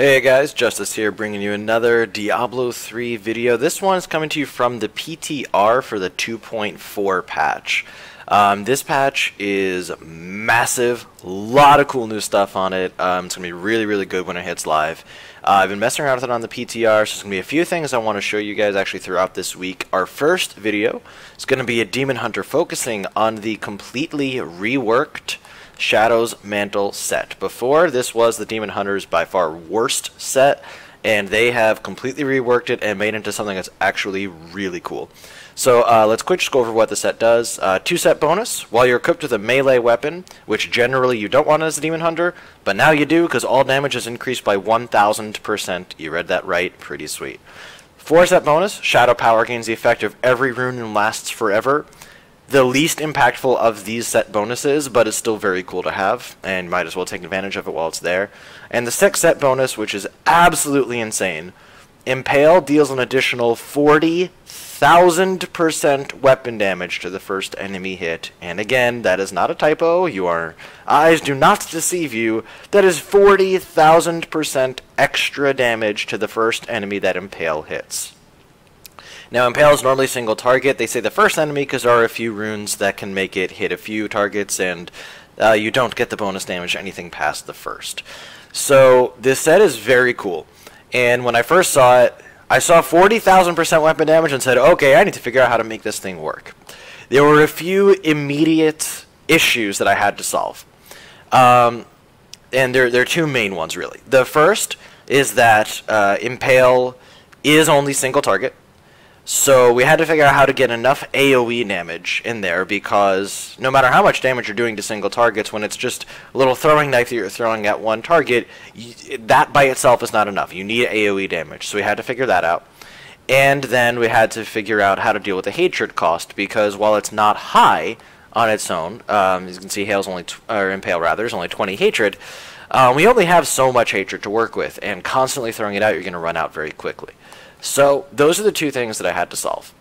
Hey guys, Justice here bringing you another Diablo 3 video. This one is coming to you from the PTR for the 2.4 patch. This patch is massive, a lot of cool new stuff on it. It's going to be really good when it hits live. I've been messing around with it on the PTR, so there's going to be a few things I want to show you guys actually throughout this week. Our first video is going to be a Demon Hunter focusing on the completely reworked Shadow's Mantle set. Before, this was the Demon Hunter's by far worst set, and they have completely reworked it and made it into something that's actually really cool. So let's quick just go over what the set does. 2-set bonus, while you're equipped with a melee weapon, which generally you don't want as a Demon Hunter, but now you do because all damage is increased by 1000%. You read that right, pretty sweet. 4-set bonus, Shadow Power gains the effect of every rune and lasts forever. The least impactful of these set bonuses, but it's still very cool to have, and might as well take advantage of it while it's there. And the 6th set bonus, which is absolutely insane. Impale deals an additional 40,000% weapon damage to the first enemy hit. And again, that is not a typo. Your eyes do not deceive you. That is 40,000% extra damage to the first enemy that Impale hits. Now, Impale is normally single target. They say the first enemy because there are a few runes that can make it hit a few targets, and you don't get the bonus damage anything past the first. So this set is very cool. And when I first saw it, I saw 40,000% weapon damage and said, okay, I need to figure out how to make this thing work. There were a few immediate issues that I had to solve. And there are two main ones, really. The first is that Impale is only single target. So we had to figure out how to get enough AoE damage in there, because no matter how much damage you're doing to single targets, when it's just a little throwing knife that you're throwing at one target, that by itself is not enough. You need AoE damage, so we had to figure that out. And then we had to figure out how to deal with the hatred cost, because while it's not high on its own, as you can see, Impale rather, is only 20 hatred. We only have so much hatred to work with, and constantly throwing it out, you're going to run out very quickly. So those are the two things that I had to solve.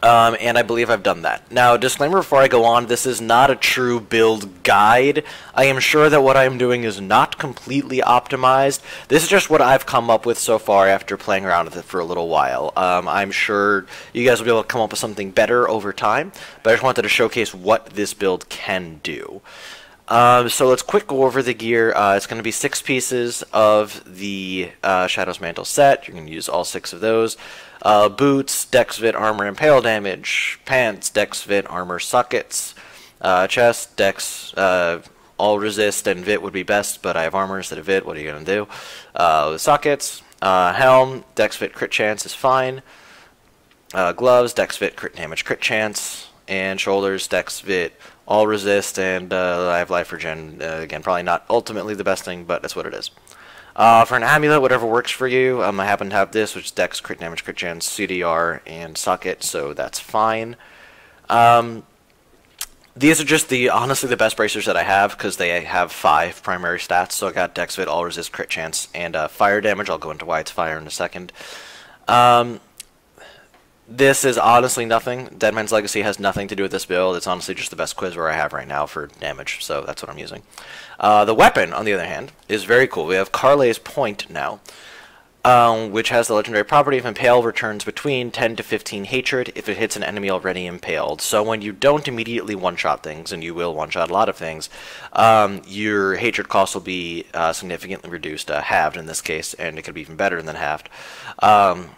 And I believe I've done that. Now, disclaimer before I go on, this is not a true build guide. I am sure that what I am doing is not completely optimized. This is just what I've come up with so far after playing around with it for a little while. I'm sure you guys will be able to come up with something better over time, but I just wanted to showcase what this build can do. So let's quick go over the gear. It's going to be 6 pieces of the Shadow's Mantle set. You're going to use all 6 of those. Boots, Dex, Vit, Armor, Impale damage. Pants, Dex, Vit, Armor, Sockets. Chest, Dex, all resist, and Vit would be best, but I have Armor instead of Vit. What are you going to do? Sockets. Helm, Dex, Vit, Crit Chance is fine. Gloves, Dex, Vit, Crit Damage, Crit Chance. And shoulders, Dex, Vit, all resist, and I have life regen. Again, probably not ultimately the best thing, but that's what it is. For an amulet, whatever works for you. I happen to have this, which is Dex, Crit Damage, Crit Chance, CDR, and Socket, so that's fine. These are just honestly the best bracers that I have, because they have 5 primary stats. So I got Dex, Vit, all resist, Crit Chance, and fire damage. I'll go into why it's fire in a second. This is honestly nothing. Dead Man's Legacy has nothing to do with this build. It's honestly just the best Quizzer I have right now for damage, so that's what I'm using. The weapon, on the other hand, is very cool. We have Carlay's Point now, which has the legendary property of Impale returns between 10 to 15 hatred if it hits an enemy already impaled. So when you don't immediately one-shot things, and you will one-shot a lot of things, your hatred cost will be significantly reduced, halved in this case, and it could be even better than halved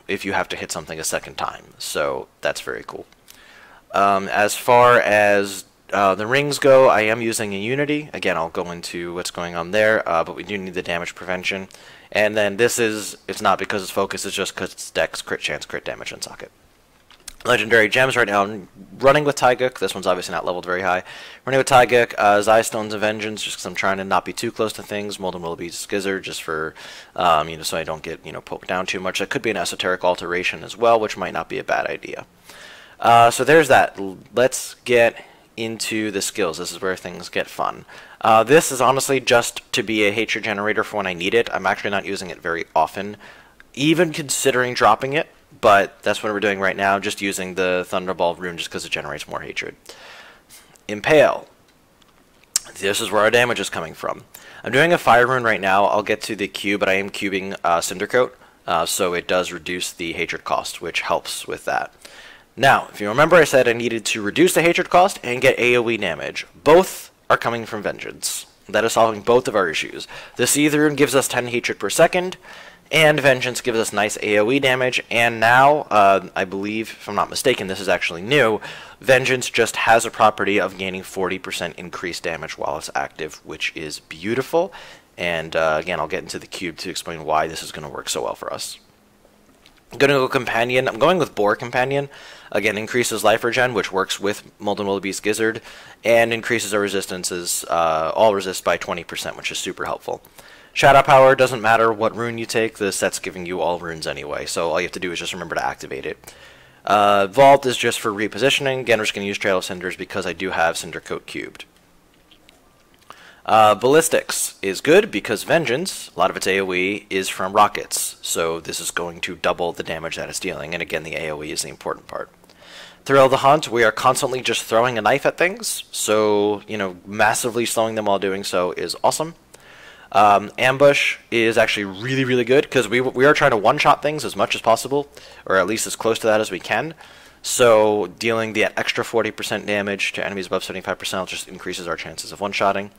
if you have to hit something a second time. So that's very cool. As far as the rings go, I am using a Unity. Again, I'll go into what's going on there, but we do need the damage prevention. And then this it's not because it's focus, it's just because it's Dex, Crit Chance, Crit Damage, and Socket. Legendary gems right now, I'm running with Taiguk. This one's obviously not leveled very high. Running with Taiguk, Stones of Vengeance, just because I'm trying to not be too close to things. Molten Willoughby Skizzer, just for, so I don't get, poked down too much. That could be an esoteric alteration as well, which might not be a bad idea. So there's that. Let's get into the skills. This is where things get fun. This is honestly just to be a hatred generator for when I need it. I'm actually not using it very often, even considering dropping it, but that's what we're doing right now, just using the Thunderball rune just because it generates more hatred. Impale. This is where our damage is coming from. I'm doing a fire rune right now. I'll get to the cube, but I am cubing Cinder Coat, so it does reduce the hatred cost, which helps with that. Now, if you remember, I said I needed to reduce the hatred cost and get AoE damage. Both are coming from Vengeance. That is solving both of our issues. The Seethe Rune gives us 10 hatred per second, and Vengeance gives us nice AoE damage, and now, I believe, if I'm not mistaken, this is actually new, Vengeance just has a property of gaining 40% increased damage while it's active, which is beautiful, and again, I'll get into the cube to explain why this is going to work so well for us. I'm going to go Companion. I'm going with Boar Companion. Again, increases life regen, which works with Molten Wildebeest Gizzard, and increases our resistances, all resist by 20%, which is super helpful. Shadow Power doesn't matter what rune you take, the set's giving you all runes anyway, so all you have to do is just remember to activate it. Vault is just for repositioning. Again, we're just going to use Trail of Cinders because I do have Cinder Coat cubed. Ballistics is good because Vengeance, a lot of its AoE, is from rockets, so this is going to double the damage that it's dealing, and again, the AoE is the important part. Thrill the Hunt, we are constantly just throwing a knife at things, so, you know, massively slowing them while doing so is awesome. Ambush is actually really, really good, because we are trying to one-shot things as much as possible, or at least as close to that as we can. So dealing the extra 40% damage to enemies above 75% just increases our chances of one-shotting.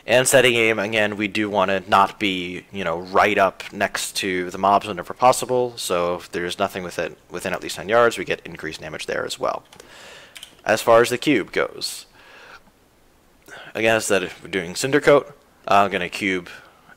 And setting aim, again, we do want to not be, you know, right up next to the mobs whenever possible, so if there's nothing within at least 10 yards, we get increased damage there as well. As far as the cube goes, again, instead of doing Cinder Coat, I'm going to cube.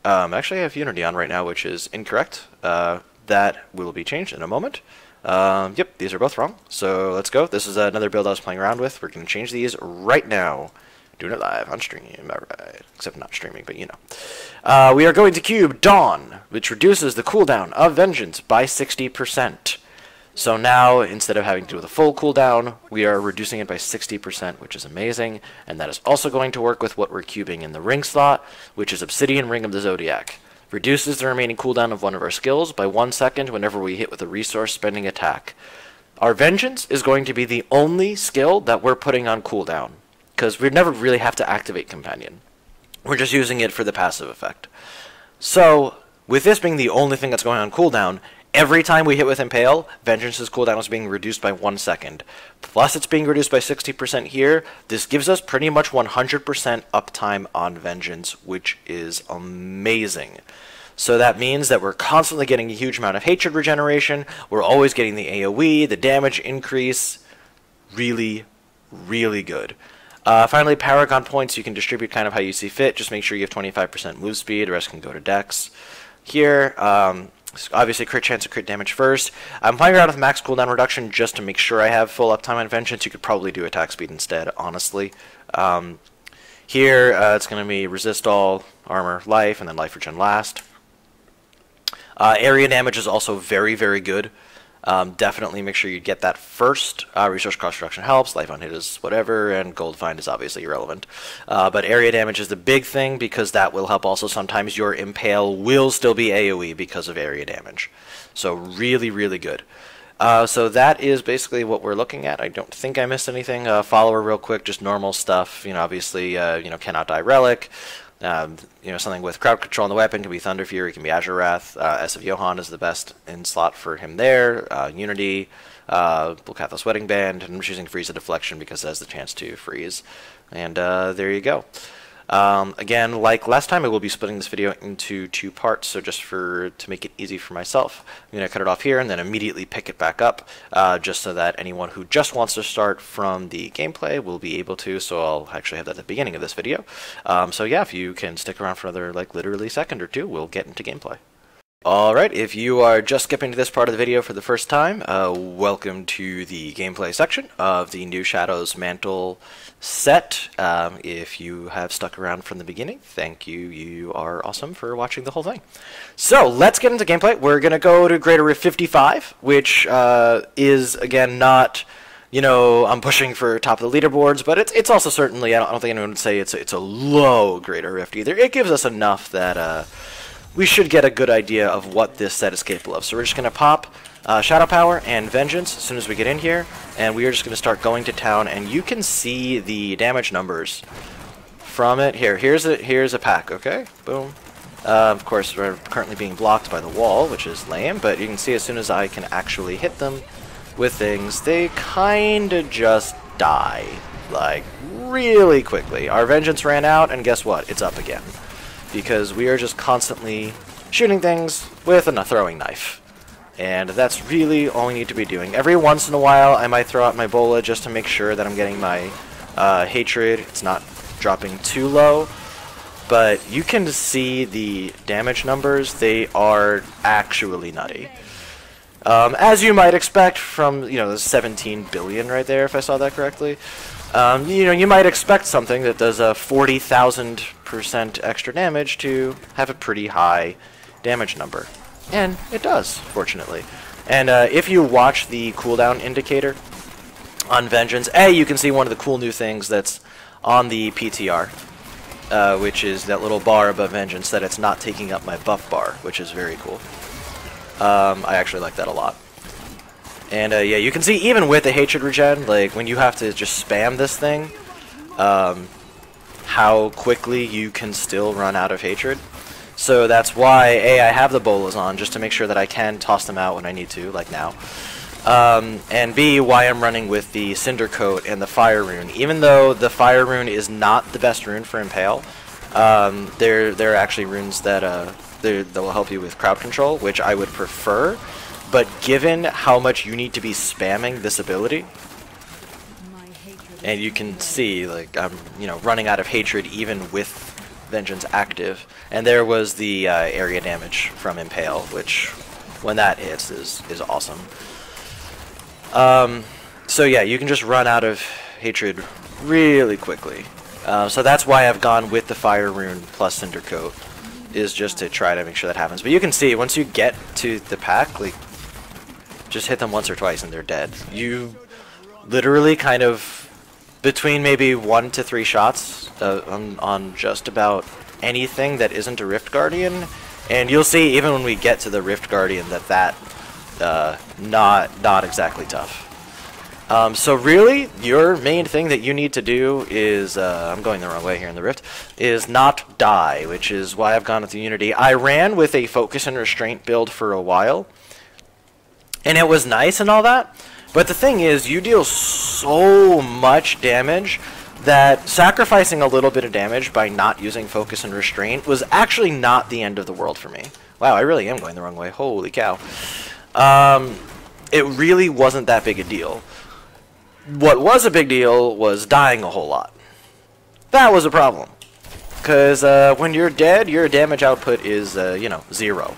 Actually, I have Unity on right now, which is incorrect. That will be changed in a moment. Yep, these are both wrong. So let's go. This is another build I was playing around with. We're going to change these right now. Doing it live on stream, alright. Except not streaming, but you know. We are going to cube Dawn, which reduces the cooldown of Vengeance by 60%. So now, instead of having to do the full cooldown, we are reducing it by 60%, which is amazing. And that is also going to work with what we're cubing in the ring slot, which is Obsidian Ring of the Zodiac. Reduces the remaining cooldown of one of our skills by 1 second whenever we hit with a resource spending attack. Our Vengeance is going to be the only skill that we're putting on cooldown, because we never really have to activate Companion. We're just using it for the passive effect. So, with this being the only thing that's going on cooldown, every time we hit with Impale, Vengeance's cooldown is being reduced by 1 second. Plus it's being reduced by 60% here. This gives us pretty much 100% uptime on Vengeance, which is amazing. So that means that we're constantly getting a huge amount of hatred regeneration, we're always getting the AoE, the damage increase. Really, really good. Finally, Paragon points you can distribute kind of how you see fit. Just make sure you have 25% move speed. The rest can go to dex. Here, obviously crit chance and crit damage first. I'm playing around with max cooldown reduction just to make sure I have full uptime on Vengeance. You could probably do attack speed instead, honestly. Here, it's going to be resist all, armor, life, and then life regen last. Area damage is also very, very good. Definitely make sure you get that first. Resource cost reduction helps, life on hit is whatever, and gold find is obviously irrelevant. But area damage is the big thing, because that will help also. Sometimes your Impale will still be AoE because of area damage. So really, really good. So that is basically what we're looking at. I don't think I missed anything. Follower real quick, just normal stuff. You know, obviously, you know, cannot die relic. You know, something with crowd control on the weapon can be Thunder Fury, can be Azure Wrath. S of Johann is the best in slot for him there. Unity, Bulkathos Wedding Band. I'm choosing Freeze the Deflection because it has the chance to freeze. And there you go. Again, like last time, I will be splitting this video into 2 parts, so just to make it easy for myself, I'm going to cut it off here and then immediately pick it back up, just so that anyone who just wants to start from the gameplay will be able to, so I'll actually have that at the beginning of this video. So yeah, if you can stick around for another, like, literally second or two, we'll get into gameplay. Alright, if you are just skipping to this part of the video for the first time, welcome to the gameplay section of the new Shadows Mantle set. If you have stuck around from the beginning, thank you. You are awesome for watching the whole thing. So, let's get into gameplay. We're going to go to Greater Rift 55, which is, again, not, you know, I'm pushing for top of the leaderboards, but it's also certainly, I don't think anyone would say it's a low Greater Rift either. It gives us enough that we should get a good idea of what this set is capable of. So we're just going to pop Shadow Power and Vengeance as soon as we get in here, and we are just going to start going to town, and you can see the damage numbers from it. Here's a pack, okay? Boom. Of course, we're currently being blocked by the wall, which is lame, but you can see as soon as I can actually hit them with things, they kinda just die, like, really quickly. Our vengeance ran out, and guess what? It's up again. Because we are just constantly shooting things with a throwing knife. And that's really all we need to be doing. Every once in a while, I might throw out my bola just to make sure that I'm getting my hatred. It's not dropping too low. But you can see the damage numbers. They are actually nutty. As you might expect from, you know, the 17 billion right there, if I saw that correctly. You know, you might expect something that does a 40,000% extra damage to have a pretty high damage number. And it does, fortunately. And if you watch the cooldown indicator on Vengeance, you can see one of the cool new things that's on the PTR, which is that little bar above Vengeance, that it's not taking up my buff bar, which is very cool. I actually like that a lot. And yeah, you can see even with the hatred regen, like when you have to just spam this thing, how quickly you can still run out of hatred. So that's why A, I have the bolas on just to make sure that I can toss them out when I need to, like now. And B, why I'm running with the Cinder Coat and the Fire Rune. Even though the Fire Rune is not the best rune for Impale, there are actually runes that will help you with crowd control, which I would prefer. But given how much you need to be spamming this ability, and you can see, like, I'm, you know, running out of hatred even with Vengeance active. And there was the area damage from Impale, which, when that hits, is awesome. So yeah, you can just run out of hatred really quickly. So that's why I've gone with the Fire Rune plus Cinder Coat, is just to try to make sure that happens. But you can see, once you get to the pack, like, just hit them once or twice and they're dead. You literally kind of, between maybe 1 to 3 shots on just about anything that isn't a Rift Guardian, and you'll see even when we get to the Rift Guardian that not exactly tough. So really, your main thing that you need to do is, I'm going the wrong way here in the Rift, is not die, which is why I've gone with the Unity. I ran with a Focus and Restraint build for a while, and it was nice and all that, but the thing is, you deal so much damage that sacrificing a little bit of damage by not using Focus and Restraint was actually not the end of the world for me. Wow, I really am going the wrong way. Holy cow. It really wasn't that big a deal. What was a big deal was dying a whole lot. That was a problem. Because when you're dead, your damage output is, you know, 0.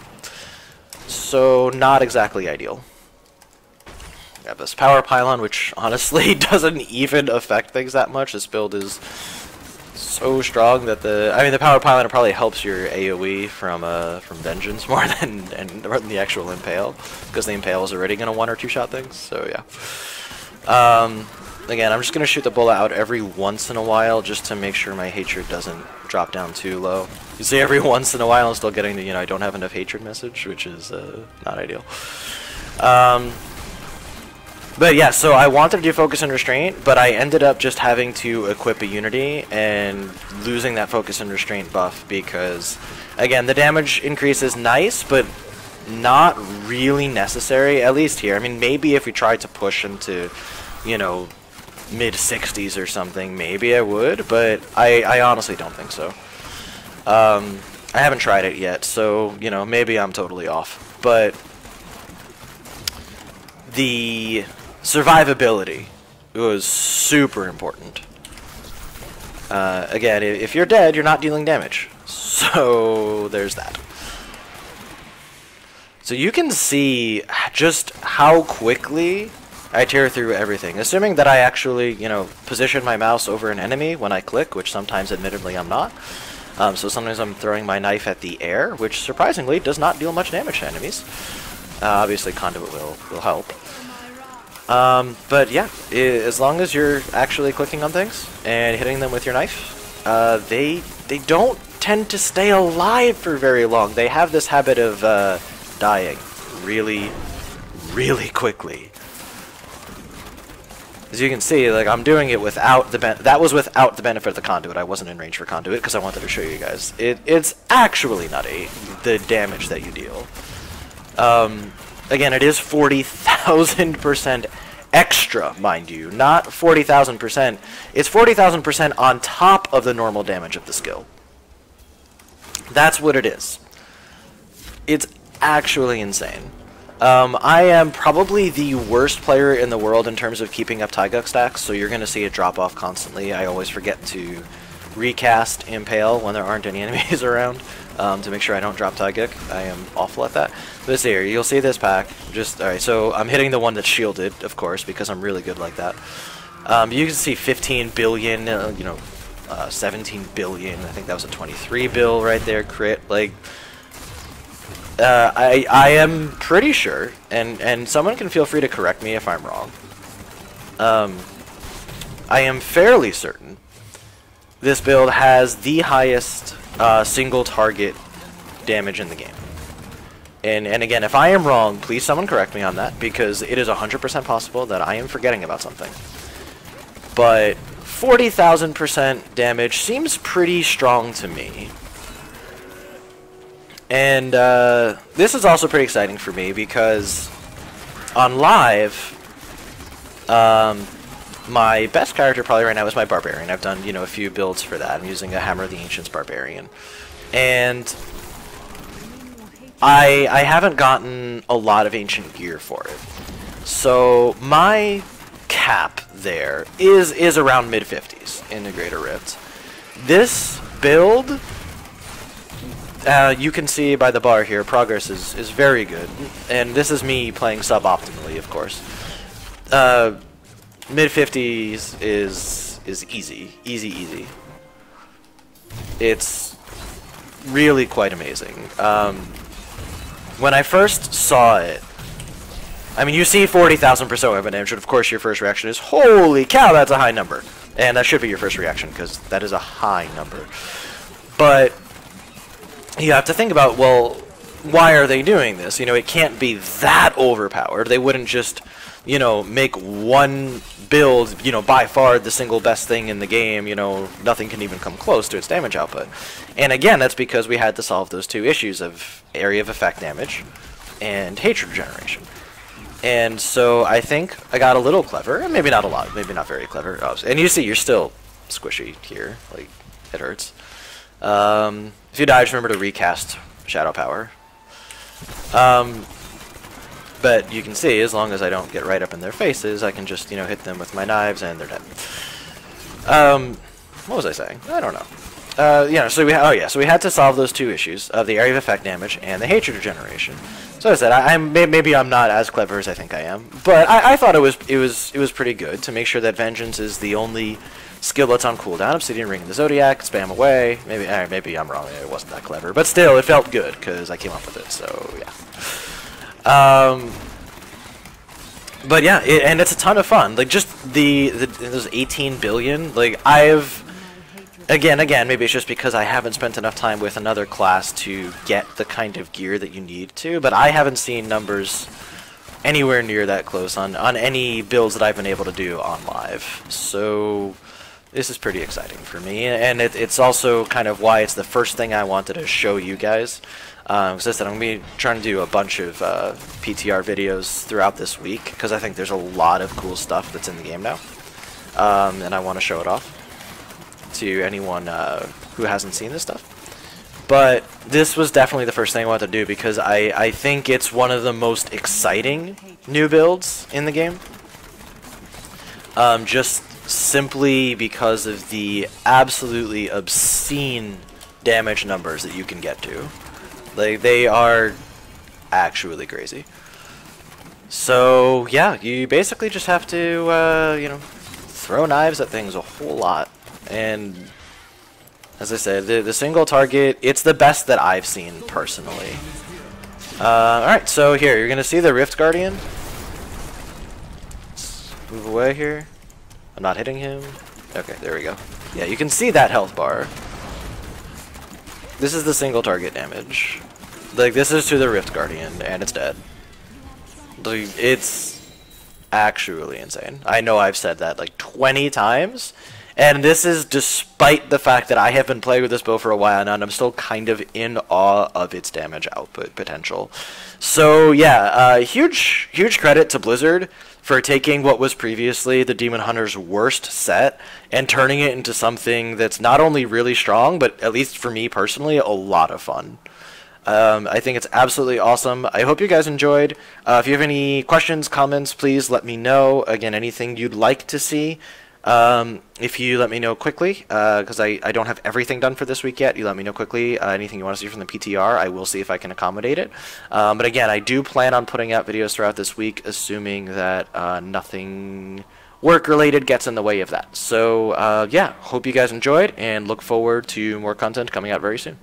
So, not exactly ideal. We have this Power Pylon, which honestly doesn't even affect things that much. This build is so strong that the Power Pylon probably helps your AoE from Vengeance more than the actual Impale, because the Impale is already going to 1 or 2 shot things. So yeah. Again, I'm just going to shoot the bullet out every once in a while just to make sure my hatred doesn't drop down too low. You see, every once in a while I'm still getting the, you know, I don't have enough hatred message, which is not ideal. But yeah, so I wanted to do Focus and Restraint, but I ended up just having to equip a Unity and losing that Focus and Restraint buff because, again, the damage increase is nice, but not really necessary, at least here. I mean, maybe if we tried to push into, you know, mid-60s or something, maybe I would, but I honestly don't think so. I haven't tried it yet, so, you know, maybe I'm totally off. But the survivability was super important. Again, if you're dead, you're not dealing damage. So there's that. So you can see just how quickly I tear through everything. Assuming that I actually, you know, position my mouse over an enemy when I click, which sometimes admittedly I'm not. So sometimes I'm throwing my knife at the air, which surprisingly does not deal much damage to enemies. Obviously Conduit will help. But yeah, as long as you're actually clicking on things and hitting them with your knife, they don't tend to stay alive for very long. They have this habit of dying really, really quickly. As you can see, like, I'm doing it without the that was without the benefit of the conduit. I wasn't in range for conduit because I wanted to show you guys. It's actually nutty, the damage that you deal. Again, it is 40,000% extra, mind you, not 40,000%. It's 40,000% on top of the normal damage of the skill. That's what it is. It's actually insane. I am probably the worst player in the world in terms of keeping up Taiguk stacks, so you're going to see it drop off constantly. I always forget to recast Impale when there aren't any enemies around to make sure I don't drop Taiguk. I am awful at that. But here, you'll see this pack. Alright, so I'm hitting the one that's shielded, of course, because I'm really good like that. You can see 15 billion, 17 billion. I think that was a 23 bill right there, crit. Like, I am pretty sure, and someone can feel free to correct me if I'm wrong. I am fairly certain this build has the highest single target damage in the game. And again, if I am wrong, please someone correct me on that, because it is 100% possible that I am forgetting about something. But 40,000% damage seems pretty strong to me. And this is also pretty exciting for me because on live, my best character probably right now is my Barbarian. I've done, a few builds for that. I'm using a Hammer of the Ancients Barbarian. And I haven't gotten a lot of Ancient gear for it. So my cap there is around mid-50s in the Greater Rift. This build, you can see by the bar here, progress is very good. And this is me playing suboptimally, of course. Mid-50s is easy. Easy. It's really quite amazing. When I first saw it, I mean, you see 40,000% weapon damage, and of course your first reaction is, holy cow, that's a high number. And that should be your first reaction, because that is a high number. But you have to think about, well, why are they doing this? It can't be that overpowered. They wouldn't just, make one build, by far the single best thing in the game. Nothing can even come close to its damage output. And again, that's because we had to solve those two issues of area of effect damage and hatred generation. And so I think I got a little clever, and maybe not a lot, maybe not very clever. Oh, and you see, you're still squishy here, like, it hurts. If you die, just remember to recast Shadow Power. But you can see, as long as I don't get right up in their faces, I can just, hit them with my knives and they're dead. What was I saying? I don't know. So we had to solve those two issues of the area of effect damage and the hatred regeneration. So as I said, maybe I'm not as clever as I think I am, but I thought it was pretty good to make sure that Vengeance is the only skill that's on cooldown. Obsidian Ring in the Zodiac, spam away. Maybe I'm wrong. It wasn't that clever, but still, it felt good because I came up with it. So yeah. But yeah, and it's a ton of fun. Like, just those 18 billion. Like, again, maybe it's just because I haven't spent enough time with another class to get the kind of gear that you need to, but I haven't seen numbers anywhere near that close on any builds that I've been able to do on live. So this is pretty exciting for me, and it's also kind of why it's the first thing I wanted to show you guys. Because I said I'm going to be trying to do a bunch of PTR videos throughout this week, because I think there's a lot of cool stuff that's in the game now. And I want to show it off to anyone who hasn't seen this stuff. But this was definitely the first thing I wanted to do, because I think it's one of the most exciting new builds in the game. Just simply because of the absolutely obscene damage numbers that you can get to. Like, they are actually crazy. So, yeah, you basically just have to, throw knives at things a whole lot. And, as I said, the single target, it's the best that I've seen, personally. Alright, so here, you're going to see the Rift Guardian. Let's move away here. I'm not hitting him. Okay, there we go. Yeah, you can see that health bar. This is the single target damage. Like, this is to the Rift Guardian, and it's dead. Like, it's actually insane. I know I've said that like 20 times, and this is despite the fact that I have been playing with this bow for a while now, and I'm still kind of in awe of its damage output potential. So yeah, huge credit to Blizzard for taking what was previously the Demon Hunter's worst set and turning it into something that's not only really strong, but at least for me personally, a lot of fun. I think it's absolutely awesome. I hope you guys enjoyed. If you have any questions, comments, please let me know. Again, anything you'd like to see. If you let me know quickly, because I don't have everything done for this week yet, you let me know quickly. Anything you want to see from the PTR, I will see if I can accommodate it. But again, I do plan on putting out videos throughout this week, assuming that nothing work-related gets in the way of that. So, yeah, hope you guys enjoyed, and look forward to more content coming out very soon.